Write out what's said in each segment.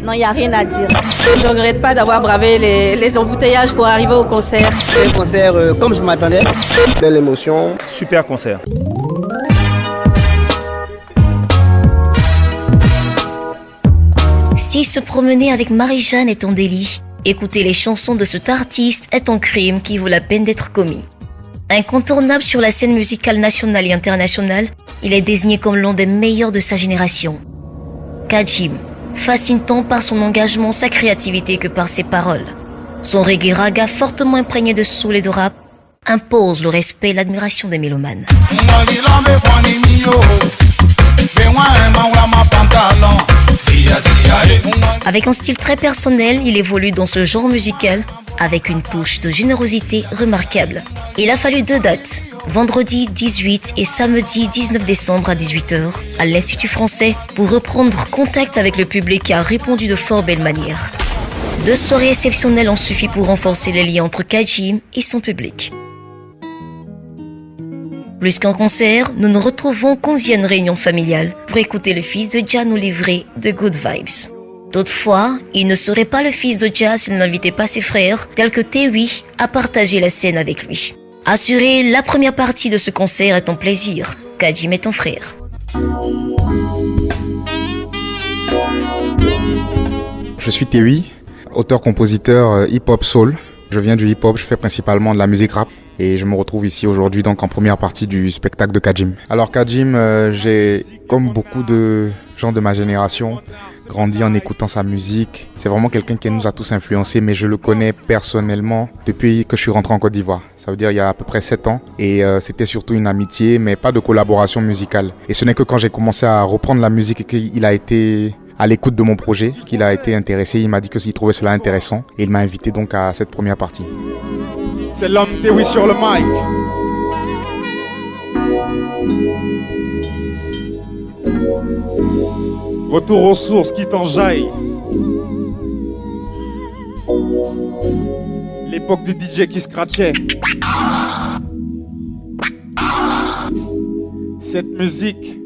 Non, il n'y a rien à dire. Je ne regrette pas d'avoir bravé les embouteillages pour arriver au concert. C'est un concert comme je m'attendais. Belle émotion. Super concert. Si se promener avec Marie-Jeanne est ton délit, écouter les chansons de cet artiste est un crime qui vaut la peine d'être commis. Incontournable sur la scène musicale nationale et internationale, il est désigné comme l'un des meilleurs de sa génération. Kadjim fascine tant par son engagement, sa créativité que par ses paroles. Son reggae raga fortement imprégné de soul et de rap impose le respect et l'admiration des mélomanes. Avec un style très personnel, il évolue dans ce genre musical avec une touche de générosité remarquable. Il a fallu 2 dates, vendredi 18 et samedi 19 décembre à 18h, à l'Institut français, pour reprendre contact avec le public qui a répondu de fort belle manière. 2 soirées exceptionnelles ont suffi pour renforcer les liens entre Kadjim et son public. Plus qu'un concert, nous nous retrouvons qu'on vienne réunion familiale pour écouter le fils de Jah nous livrer de good vibes. Toutefois, il ne serait pas le fils de Jah s'il n'invitait pas ses frères, tels que Tewi, à partager la scène avec lui. Assurer la première partie de ce concert est un plaisir. Kadjim est ton frère. Je suis Tewi, auteur-compositeur hip-hop soul. Je viens du hip-hop, je fais principalement de la musique rap. Et je me retrouve ici aujourd'hui donc en première partie du spectacle de Kadjim. Alors Kadjim, j'ai, comme beaucoup de gens de ma génération, grandi en écoutant sa musique. C'est vraiment quelqu'un qui nous a tous influencés, mais je le connais personnellement depuis que je suis rentré en Côte d'Ivoire. Ça veut dire il y a à peu près 7 ans. Et c'était surtout une amitié, mais pas de collaboration musicale. Et ce n'est que quand j'ai commencé à reprendre la musique et qu'il a été à l'écoute de mon projet, qu'il a été intéressé. Il m'a dit qu'il trouvait cela intéressant et il m'a invité donc à cette première partie. C'est l'homme Tewi sur le mic. Retour aux sources qui t'enjaille. L'époque du DJ qui scratchait. Cette musique,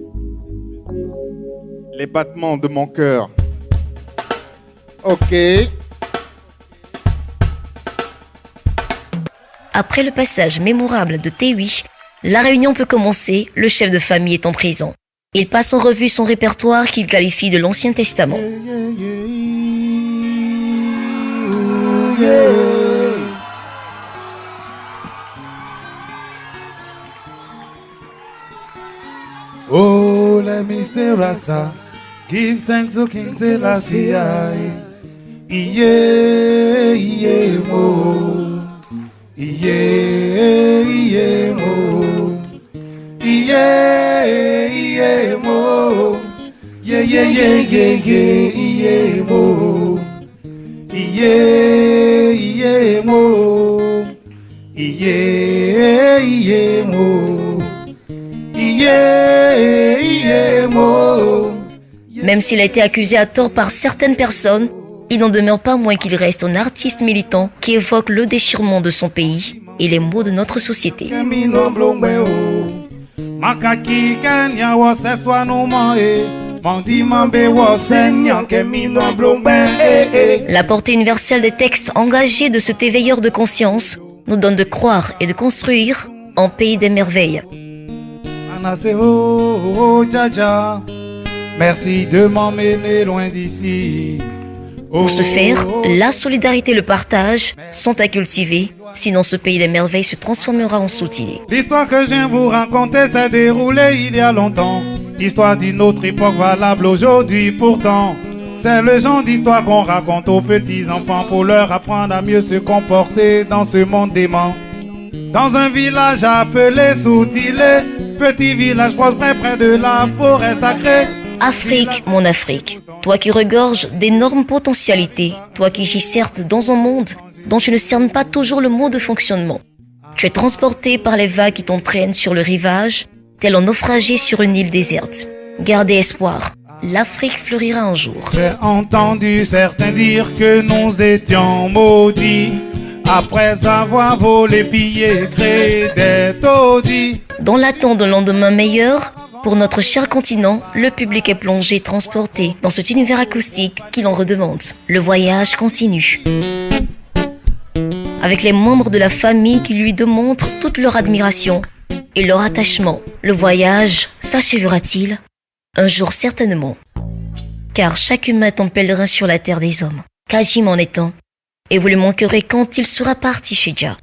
les battements de mon cœur. Ok. Après le passage mémorable de Tewi, la réunion peut commencer, le chef de famille étant présent. Il passe en revue son répertoire qu'il qualifie de l'Ancien Testament. Oh, let me say Rasta, give thanks to King Selassie. Iye, iye, mo. Iye, iye, mo. Iye, iye, mo. Ye, ye, ye, ye, ye, iye, mo. Iye, iye, mo. Iye, iye, mo. Iye, iye, mo. Même s'il a été accusé à tort par certaines personnes, il n'en demeure pas moins qu'il reste un artiste militant qui évoque le déchirement de son pays et les maux de notre société. La portée universelle des textes engagés de cet éveilleur de conscience nous donne de croire et de construire un pays des merveilles. Merci de m'emmener loin d'ici. Pour ce faire, la solidarité et le partage sont à cultiver, sinon ce pays des merveilles se transformera en soutilé. L'histoire que je viens vous raconter s'est déroulée il y a longtemps. Histoire d'une autre époque valable aujourd'hui pourtant. C'est le genre d'histoire qu'on raconte aux petits enfants pour leur apprendre à mieux se comporter dans ce monde dément. Dans un village appelé Soutilé, petit village proche près de la forêt sacrée. Afrique, mon Afrique, toi qui regorges d'énormes potentialités, toi qui gis certes dans un monde dont tu ne cernes pas toujours le mode de fonctionnement. Tu es transporté par les vagues qui t'entraînent sur le rivage, tel un naufragé sur une île déserte. Gardez espoir, l'Afrique fleurira un jour. J'ai entendu certains dire que nous étions maudits, après avoir volé, pillé, créé des taudis. Dans l'attente d'un lendemain meilleur, Pour notre cher continent, le public est plongé, transporté dans cet univers acoustique qui l'en redemande. Le voyage continue. Avec les membres de la famille qui lui démontrent toute leur admiration et leur attachement. Le voyage s'achèvera-t-il? Un jour certainement. Car chaque humain est un pèlerin sur la terre des hommes. Kajim en est un. Et vous le manquerez quand il sera parti chez Jah.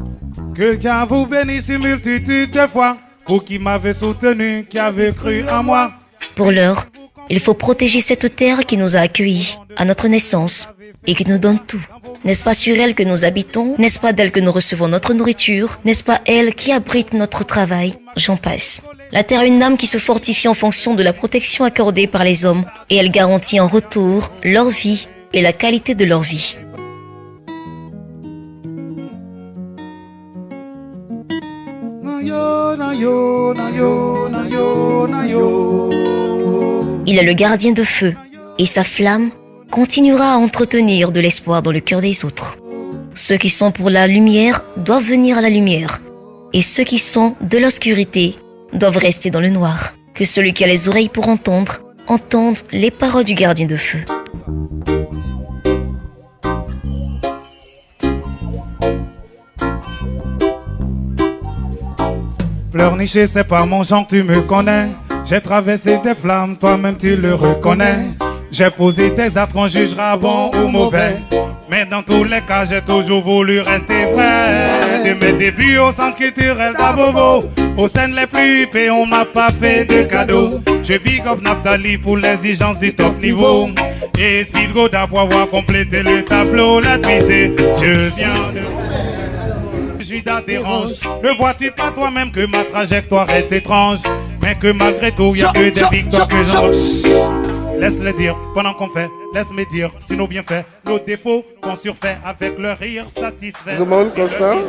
Que Jah vous bénisse une multitude de fois. Vous qui m'avez soutenu, qui avez cru en moi. Pour l'heure, il faut protéger cette terre qui nous a accueillis à notre naissance et qui nous donne tout. N'est-ce pas sur elle que nous habitons? N'est-ce pas d'elle que nous recevons notre nourriture? N'est-ce pas elle qui abrite notre travail? J'en passe. La terre a une âme qui se fortifie en fonction de la protection accordée par les hommes et elle garantit en retour leur vie et la qualité de leur vie. Il est le gardien de feu et sa flamme continuera à entretenir de l'espoir dans le cœur des autres. Ceux qui sont pour la lumière doivent venir à la lumière et ceux qui sont de l'obscurité doivent rester dans le noir. Que celui qui a les oreilles pour entendre, entende les paroles du gardien de feu. Pleurnicher, c'est pas mon genre, tu me connais. J'ai traversé des flammes, toi-même tu le reconnais. J'ai posé tes actes qu'on jugera bon ou mauvais. Mais dans tous les cas, j'ai toujours voulu rester vrai. De mes débuts au centre culturel d'Abobo, aux scènes les plus huppées, on m'a pas fait de cadeaux. Je big up Naftali pour l'exigence du top niveau. Et Speed Goda pour avoir complété le tableau. La c'est je viens de... Judas dérange. Ne vois-tu pas toi-même que ma trajectoire est étrange, mais que malgré tout, y a que des victoires que j'en... Laisse-les dire pendant qu'on fait, laisse-moi dire si nos bienfaits, nos défauts qu'on surfait avec le rire satisfait. Zoumoun Constant.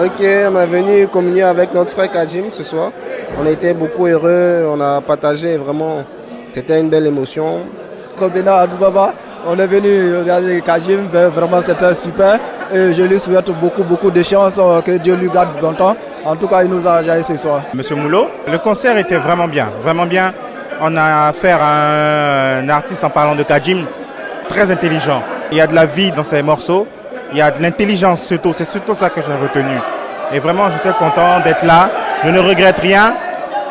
Ok, on est venu communier avec notre frère Kajim ce soir. On a été beaucoup heureux, on a partagé vraiment, c'était une belle émotion. Kobina Adoubaba, on est venu regarder Kajim, vraiment c'était super. Et je lui souhaite beaucoup de chance, que Dieu lui garde longtemps. En tout cas, il nous a aidés ce soir. Monsieur Moulot, le concert était vraiment bien, vraiment bien. On a affaire à un artiste, en parlant de Kajim, très intelligent. Il y a de la vie dans ses morceaux, il y a de l'intelligence surtout, c'est surtout ça que j'ai retenu. Et vraiment, j'étais content d'être là, je ne regrette rien.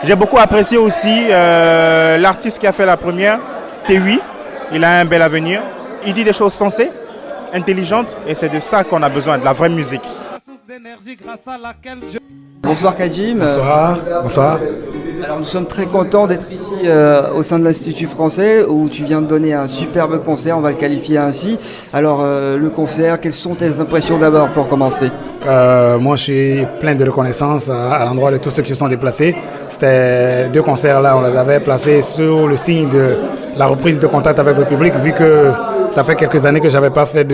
J'ai beaucoup apprécié aussi l'artiste qui a fait la première, T8, il a un bel avenir. Il dit des choses sensées, intelligentes, et c'est de ça qu'on a besoin, de la vraie musique. Bonsoir Kajim. Bonsoir. Bonsoir. Alors nous sommes très contents d'être ici au sein de l'Institut français où tu viens de donner un superbe concert, on va le qualifier ainsi. Alors le concert, quelles sont tes impressions d'abord pour commencer? Moi je suis plein de reconnaissance à l'endroit de tous ceux qui se sont déplacés. C'était deux concerts là, on les avait placés sur le signe de la reprise de contact avec le public vu que ça fait quelques années que j'avais pas fait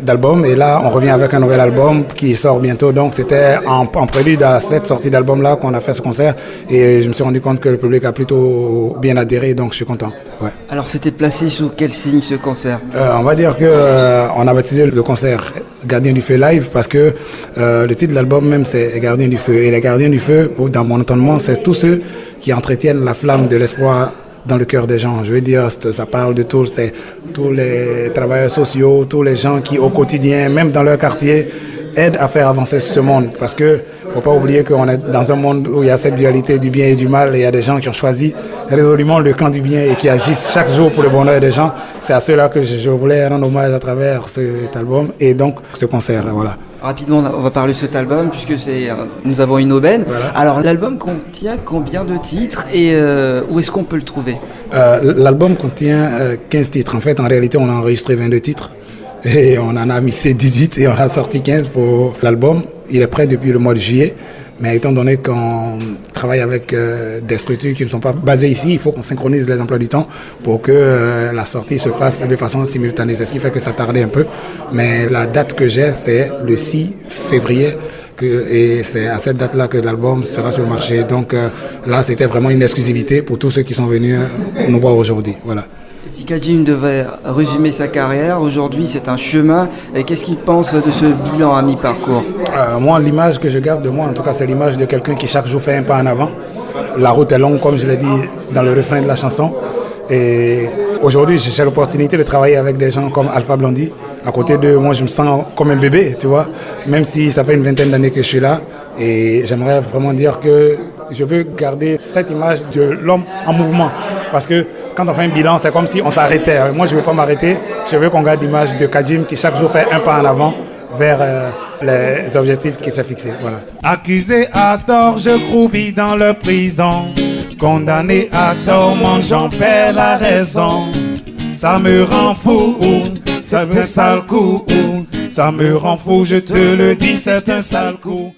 d'album et là on revient avec un nouvel album qui sort bientôt, donc c'était en prélude à cette sortie d'album là qu'on a fait ce concert et je me suis rendu compte que le public a plutôt bien adhéré, donc je suis content. Ouais. Alors c'était placé sous quel signe ce concert? On va dire que on a baptisé le concert Gardien du Feu Live parce que le titre de l'album même c'est Gardien du Feu et les gardiens du feu, dans mon entendement, c'est tous ceux qui entretiennent la flamme de l'espoir dans le cœur des gens. Je veux dire, ça parle de tous les travailleurs sociaux, tous les gens qui au quotidien, même dans leur quartier, aident à faire avancer ce monde. Parce que faut pas oublier qu'on est dans un monde où il y a cette dualité du bien et du mal et il y a des gens qui ont choisi résolument le camp du bien et qui agissent chaque jour pour le bonheur des gens. C'est à ceux-là que je voulais rendre hommage à travers cet album et donc ce concert. Voilà. Rapidement, on va parler de cet album puisque nous avons une aubaine. Voilà. Alors l'album contient combien de titres et où est-ce qu'on peut le trouver? L'album contient 15 titres. En fait, en réalité, on a enregistré 22 titres et on en a mixé 18 et on a sorti 15 pour l'album. Il est prêt depuis le mois de juillet, mais étant donné qu'on travaille avec des structures qui ne sont pas basées ici, il faut qu'on synchronise les emplois du temps pour que la sortie se fasse de façon simultanée. C'est ce qui fait que ça tardait un peu, mais la date que j'ai, c'est le 6 février. Et c'est à cette date-là que l'album sera sur le marché. Donc là, c'était vraiment une exclusivité pour tous ceux qui sont venus nous voir aujourd'hui. Voilà. Si Kajim devait résumer sa carrière, aujourd'hui c'est un chemin. Et qu'est-ce qu'il pense de ce bilan à mi-parcours? Moi, l'image que je garde de moi, en tout cas, c'est l'image de quelqu'un qui chaque jour fait un pas en avant. la route est longue, comme je l'ai dit dans le refrain de la chanson. Et aujourd'hui, j'ai l'opportunité de travailler avec des gens comme Alpha Blondy. À côté de moi, je me sens comme un bébé, tu vois, même si ça fait une vingtaine d'années que je suis là. Et j'aimerais vraiment dire que je veux garder cette image de l'homme en mouvement. Parce que quand on fait un bilan, c'est comme si on s'arrêtait. Moi, je ne veux pas m'arrêter. Je veux qu'on garde l'image de Kadjim qui chaque jour fait un pas en avant vers les objectifs qu'il s'est fixés. Voilà. Accusé à tort, je croupis dans le prison. Condamné à tort, j'en perds la raison. Ça me rend fou, c'est un sale coup. Ça me rend fou, je te le dis, c'est un sale coup.